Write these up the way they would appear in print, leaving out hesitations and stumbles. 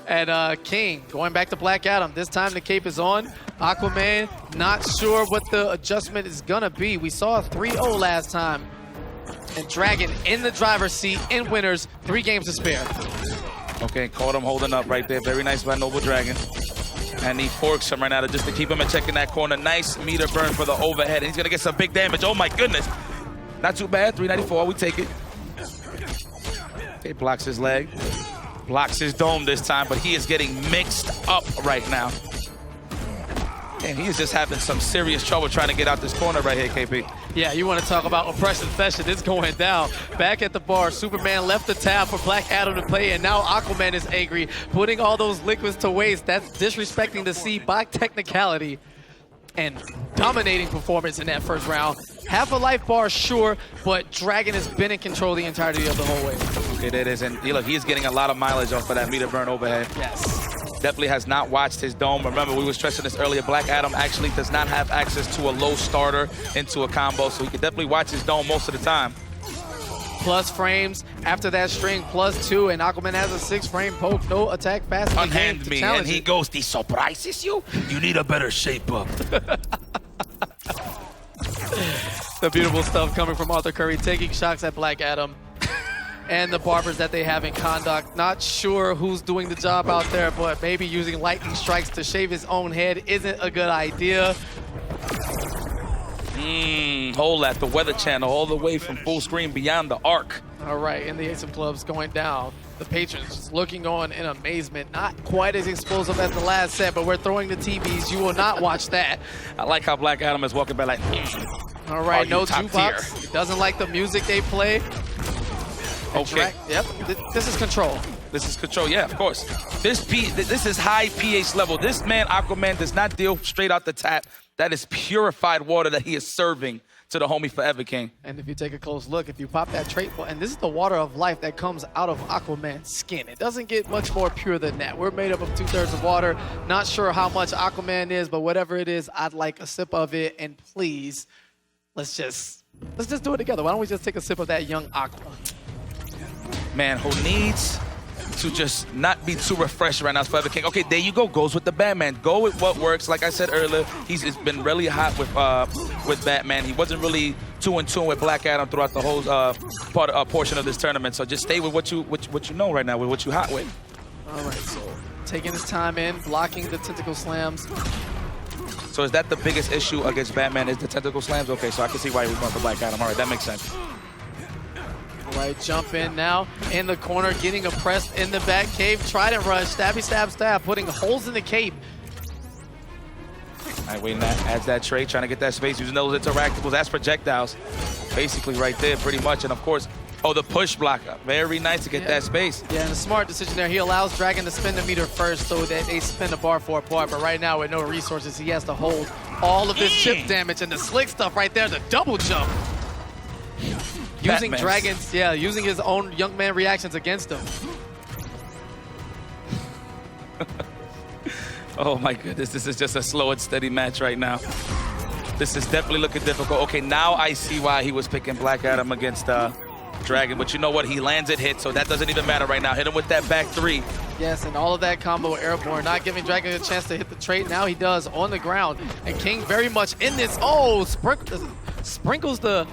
And King going back to Black Adam. This time the cape is on. Aquaman, not sure what the adjustment is gonna be. We saw a 3-0 last time. And Dragon in the driver's seat in winners, 3 games to spare. Okay, caught him holding up right there. Very nice by Noble Dragon. And he forks him right now just to keep him in check in that corner. Nice meter burn for the overhead. And he's gonna get some big damage. Oh my goodness. Not too bad, 394, we take it. Okay, blocks his leg. Blocks his dome this time, but he is getting mixed up right now. And he is just having some serious trouble trying to get out this corner right here, KP. Yeah, you want to talk about oppression session. It's going down. Back at the bar, Superman left the tab for Black Adam to play, and now Aquaman is angry, putting all those liquids to waste. That's disrespecting the sea by technicality. And dominating performance in that first round. Half a life bar, sure, but Dragon has been in control the entirety of the whole way. It is, and look, he's getting a lot of mileage off of that meter burn overhead. Yes. Definitely has not watched his dome. Remember, we were stressing this earlier, Black Adam actually does not have access to a low starter into a combo, so he can definitely watch his dome most of the time. Plus frames after that string, +2, and Aquaman has a 6-frame poke, no attack fast. Unhand me, and he goes, "This surprises you? You need a better shape up." The beautiful stuff coming from Arthur Curry, taking shots at Black Adam. And the barbers that they have in conduct. Not sure who's doing the job out there, but maybe using lightning strikes to shave his own head isn't a good idea. Hole at the Weather Channel, all the way from full screen beyond the arc. All right, and the Ace of Clubs going down. The patrons just looking on in amazement. Not quite as explosive as the last set, but we're throwing the TVs. You will not watch that. I like how Black Adam is walking back like, all right, no jukebox. He doesn't like the music they play. Okay. Yep, this is control. This is control, yeah, of course. This is high pH level. This man, Aquaman, does not deal straight out the tap. That is purified water that he is serving to the homie Forever King. And if you take a close look, if you pop that trait, and this is the water of life that comes out of Aquaman's skin. It doesn't get much more pure than that. We're made up of 2/3 of water. Not sure how much Aquaman is, but whatever it is, I'd like a sip of it. And please, let's just do it together. Why don't we just take a sip of that young Aqua? Man, who needs to just not be too refreshed right now is Forever King. Okay, there you go. Goes with the Batman. Go with what works. Like I said earlier, he's been really hot with Batman. He wasn't really too in tune with Black Adam throughout the whole portion of this tournament. So just stay with what you know right now, with what you hot with. All right, so taking his time in, blocking the tentacle slams. So is that the biggest issue against Batman, is the tentacle slams? Okay, so I can see why he was going for Black Adam. All right, that makes sense. Right, jump in now, in the corner, getting oppressed in the back cave. Trident rush, stabby, stab, stab, putting holes in the cape. All right, waiting that, adds that trait, trying to get that space, using those interactables as projectiles. Basically right there, pretty much. And of course, the push block. Very nice to get that space. Yeah, and a smart decision there. He allows Dragon to spin the meter first so that they spin the bar for a part. But right now, with no resources, he has to hold all of this chip damage. And the slick stuff right there, the double jump. Using Dragon's, using his own young man reactions against him. Oh my goodness, this is just a slow and steady match right now. This is definitely looking difficult. Okay, now I see why he was picking Black Adam against Dragon, but you know what? He lands it hit, so that doesn't even matter right now. Hit him with that back 3. Yes, and all of that combo airborne, not giving Dragon a chance to hit the trait. Now he does on the ground, and King very much in this. Oh, sprinkles the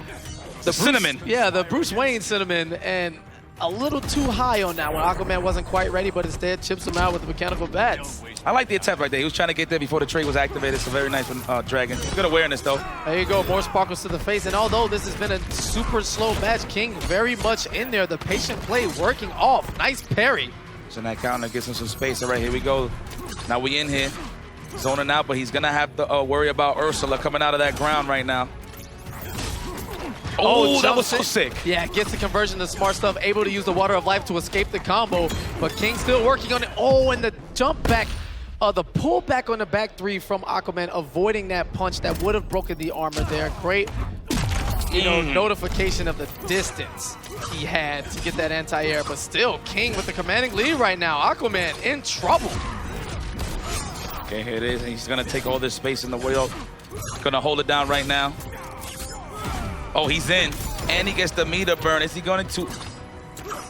cinnamon. The Bruce Wayne cinnamon, and a little too high on that one. Aquaman wasn't quite ready, but instead chips him out with the mechanical bats. I like the attempt right there. He was trying to get there before the trait was activated, so very nice from Dragon. Good awareness, though. There you go, more sparkles to the face, and although this has been a super slow match, King very much in there. The patient play working off. Nice parry. So that counter gets him some space. All right, here we go. Now we in here. Zoning out, but he's going to have to worry about Ursula coming out of that ground right now. Oh, that was so sick. Yeah, gets the conversion to smart stuff, able to use the water of life to escape the combo, but King still working on it. Oh, and the jump back, the pull back on the back 3 from Aquaman, avoiding that punch that would have broken the armor there. Great, notification of the distance he had to get that anti-air, but still King with the commanding lead right now. Aquaman in trouble. Okay, here it is. He's going to take all this space in the wheel. Going to hold it down right now. Oh, he's in, and he gets the meter burn. Is he going to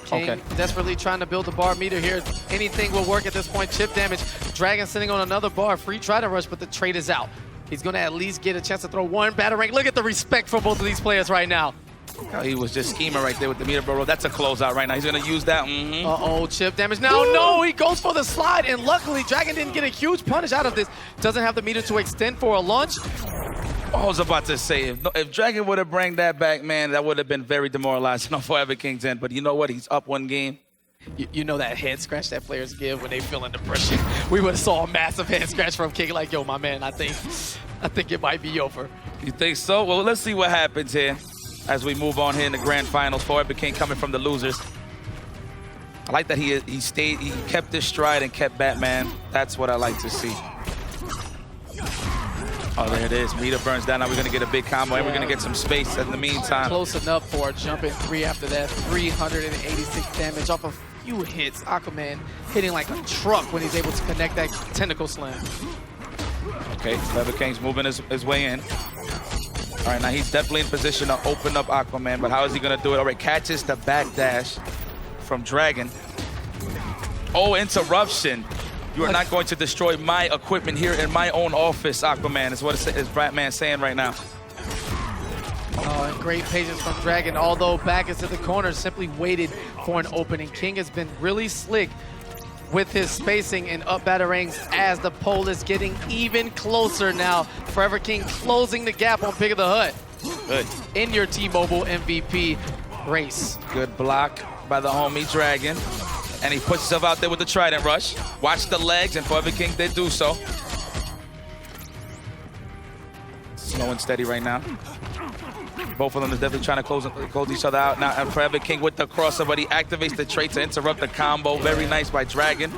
King Okay. desperately trying to build a bar meter here. Anything will work at this point. Chip damage. Dragon sitting on another bar. Free try to rush, but the trade is out. He's going to at least get a chance to throw one batarang. Look at the respect for both of these players right now. Oh, he was just scheming right there with the meter bro. That's a closeout right now. He's going to use that. Uh-oh, chip damage. Now, no, he goes for the slide, and luckily, Dragon didn't get a huge punish out of this. Doesn't have the meter to extend for a launch. I was about to say, if Dragon would have bring that back, man, that would have been very demoralizing on Forever King's end. But you know what? He's up one game. You know that head scratch that players give when they feel under pressure. We would have saw a massive head scratch from King like, yo, my man, I think it might be over. You think so? Well, let's see what happens here as we move on here in the grand finals. Forever King coming from the losers. I like that he kept his stride and kept Batman. That's what I like to see. Oh, there it is. Meter burns down. Now we're going to get a big combo, and we're going to get some space in the meantime. Close enough for a jumping 3 after that. 386 damage off a few hits. Aquaman hitting like a truck when he's able to connect that tentacle slam. Okay, Forever King's moving his way in. All right, now he's definitely in position to open up Aquaman, but how is he going to do it? All right, catches the backdash from Dragon. Oh, interruption. You are not going to destroy my equipment here in my own office, Aquaman, is what is Batman saying right now. Oh, and great patience from Dragon, although back into the corner, simply waited for an opening. King has been really slick with his spacing and up batarangs as the pole is getting even closer now. Forever King closing the gap on Pick of the Hut. Good. In your T-Mobile MVP race. Good block by the homie Dragon. And he puts himself out there with the Trident Rush. Watch the legs, and Forever King did do so. Slow and steady right now. Both of them is definitely trying to close each other out. Now, and Forever King with the crossover, but he activates the trait to interrupt the combo. Very nice by Dragon.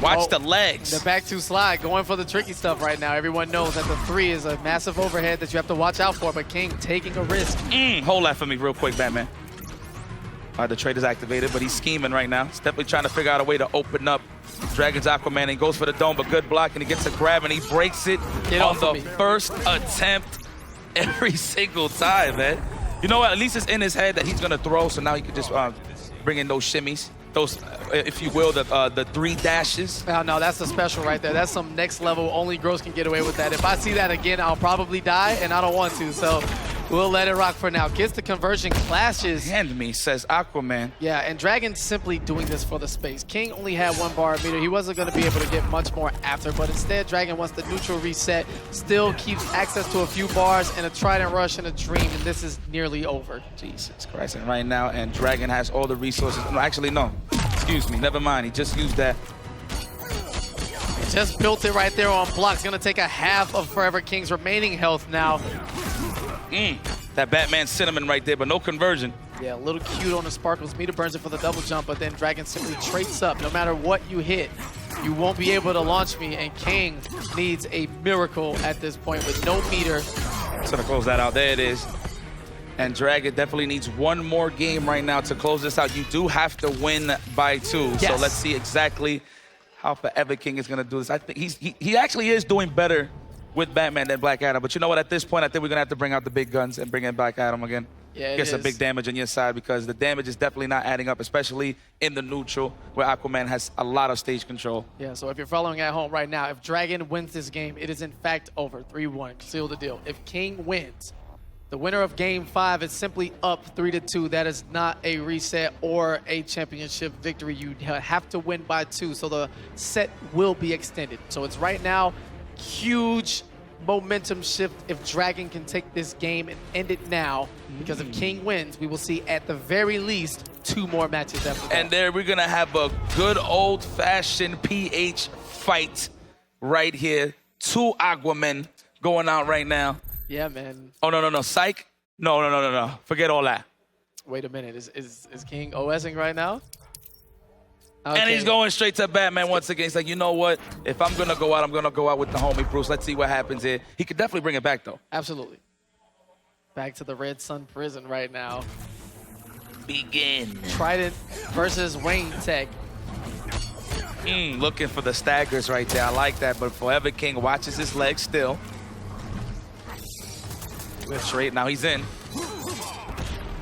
Watch the legs. The back 2 slide, going for the tricky stuff right now. Everyone knows that the 3 is a massive overhead that you have to watch out for, but King taking a risk. Hold that for me real quick, Batman. The trade is activated, but he's scheming right now. He's definitely trying to figure out a way to open up Dragon's Aquaman, and he goes for the dome, but good block, and he gets a grab, and he breaks it on the first attempt every single time, man. You know what? At least it's in his head that he's going to throw, so now he can just bring in those shimmies. Those, if you will, the 3 dashes. Oh, no, that's a special right there. That's some next level. Only Gross can get away with that. If I see that again, I'll probably die, and I don't want to. So we'll let it rock for now. Gets the conversion, clashes. Hand me, says Aquaman. Yeah, and Dragon's simply doing this for the space. King only had 1 bar meter. He wasn't going to be able to get much more after, but instead Dragon wants the neutral reset, still keeps access to a few bars and a Trident Rush and a Dream, and this is nearly over. Jesus Christ. And right now, and Dragon has all the resources. No, actually, no. Excuse me. Never mind. He just used that. Just built it right there on block. It's going to take a half of Forever King's remaining health now. That Batman cinnamon right there, but no conversion. Yeah, a little cute on the sparkles. Meter burns it for the double jump, but then Dragon simply traits up. No matter what you hit, you won't be able to launch me, and King needs a miracle at this point with no meter. It's going to close that out. There it is. And Dragon definitely needs 1 more game right now to close this out. You do have to win by 2. Yes. So let's see exactly how Forever King is going to do this. I think he actually is doing better with Batman than Black Adam. But you know what? At this point, I think we're going to have to bring out the big guns and bring in Black Adam again. Yeah, Get some big damage on your side, because the damage is definitely not adding up, especially in the neutral where Aquaman has a lot of stage control. Yeah, so if you're following at home right now, if Dragon wins this game, it is in fact over. 3-1, seal the deal. If King wins, the winner of Game 5 is simply up 3-2. That is not a reset or a championship victory. You have to win by 2, so the set will be extended. So it's right now huge momentum shift if Dragon can take this game and end it now, because if King wins, we will see at the very least 2 more matches after that. And there we're going to have a good old-fashioned PH fight right here. 2 Aquaman going out right now. Yeah, man. Oh, no. Psych? No. Forget all that. Wait a minute. Is King OSing right now? Okay. And he's going straight to Batman once again. He's like, you know what? If I'm going to go out, I'm going to go out with the homie Bruce. Let's see what happens here. He could definitely bring it back, though. Absolutely. Back to the Red Sun prison right now. Begin. Trident versus Wayne Tech. Looking for the staggers right there. I like that. But Forever King watches his legs still. Straight. Now he's in.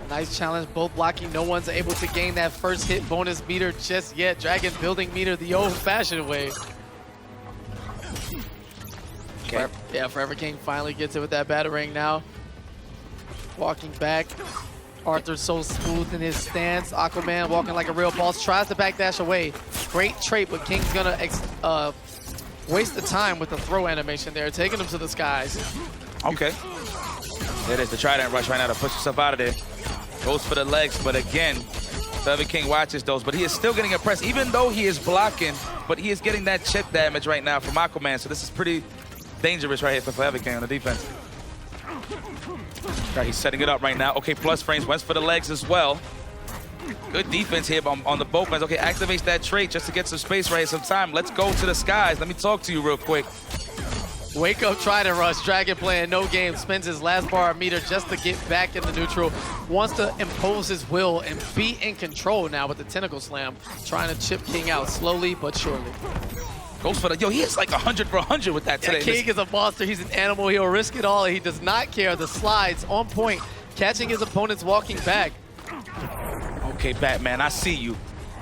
Nice challenge, both blocking. No one's able to gain that first hit bonus meter just yet. Dragon building meter the old-fashioned way. Okay. Yeah, Forever King finally gets it with that batarang now. Walking back. Arthur's so smooth in his stance. Aquaman walking like a real boss. Tries to backdash away. Great trait, but King's gonna waste the time with the throw animation there, taking him to the skies. Okay. There it is, the trident rush right now to push himself out of there. Goes for the legs, but again, Forever King watches those, but he is still getting impressed, even though he is blocking, but he is getting that chip damage right now from Aquaman, so this is pretty dangerous right here for Forever King on the defense. Right, he's setting it up right now. Okay, plus frames, went for the legs as well. Good defense here on the both ends. Okay, activates that trait just to get some space right here, some time. Let's go to the skies. Let me talk to you real quick. Wake up, try to rush. Dragon playing no game. Spends his last bar of meter just to get back in the neutral. Wants to impose his will and be in control now with the tentacle slam. Trying to chip King out slowly but surely. Goes for the, yo, he is like 100 for 100 with that today. Yeah, King is a monster. He's an animal. He'll risk it all. He does not care. The slides on point, catching his opponents walking back. Okay, Batman, I see you.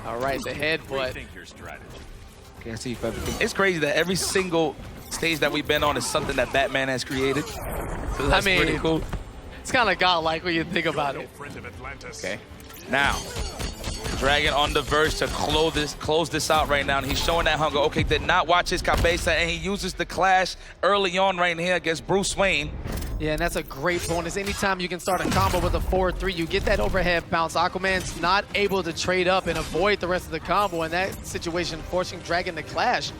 All right, the headbutt. Okay, I see you, Forever King. It's crazy that every single stage that we've been on is something that Batman has created. So that's pretty cool. It's kind of godlike when you think about it. Okay, now Dragon on the verge to close this out right now, and he's showing that hunger. Okay, did not watch his cabeza, and he uses the clash early on right here against Bruce Wayne. Yeah, and that's a great bonus. Anytime you can start a combo with a 4-3, you get that overhead bounce. Aquaman's not able to trade up and avoid the rest of the combo in that situation, forcing Dragon to clash.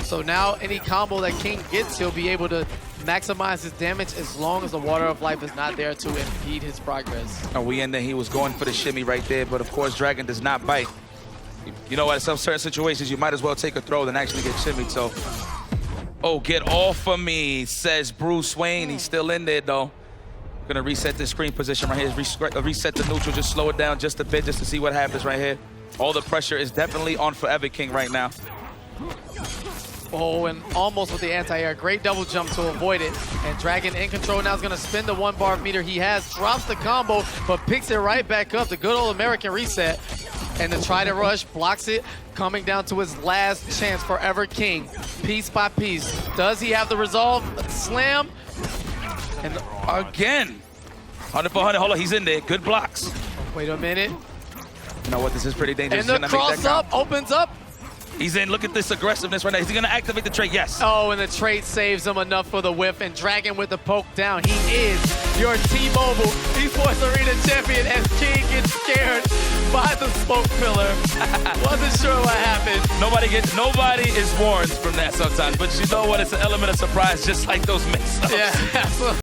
So now any combo that King gets, he'll be able to maximize his damage as long as the Water of Life is not there to impede his progress. And we end that he was going for the shimmy right there, but of course Dragon does not bite. You know what, in some certain situations, you might as well take a throw than actually get shimmied, so. Oh, get off of me, says Bruce Wayne. He's still in there, though. Gonna reset the screen position right here. Reset the neutral, just slow it down just a bit just to see what happens right here. All the pressure is definitely on Forever King right now. Oh, and almost with the anti-air. Great double jump to avoid it. And Dragon in control now is going to spin the 1 bar of meter he has, drops the combo, but picks it right back up. The good old American reset. And the try to rush blocks it, coming down to his last chance. Forever King, piece by piece. Does he have the resolve? Slam. And again, 100 for 100. Hold on, he's in there. Good blocks. Wait a minute. You know what? This is pretty dangerous. And the cross up opens up. He's in. Look at this aggressiveness right now. Is he going to activate the trait? Yes. Oh, and the trait saves him enough for the whiff. And Dragon with the poke down. He is your T-Mobile Esports Arena champion as King gets scared by the smoke pillar. Wasn't sure what happened. Nobody is warned from that sometimes. But you know what? It's an element of surprise, just like those mix-ups. Yeah, absolutely.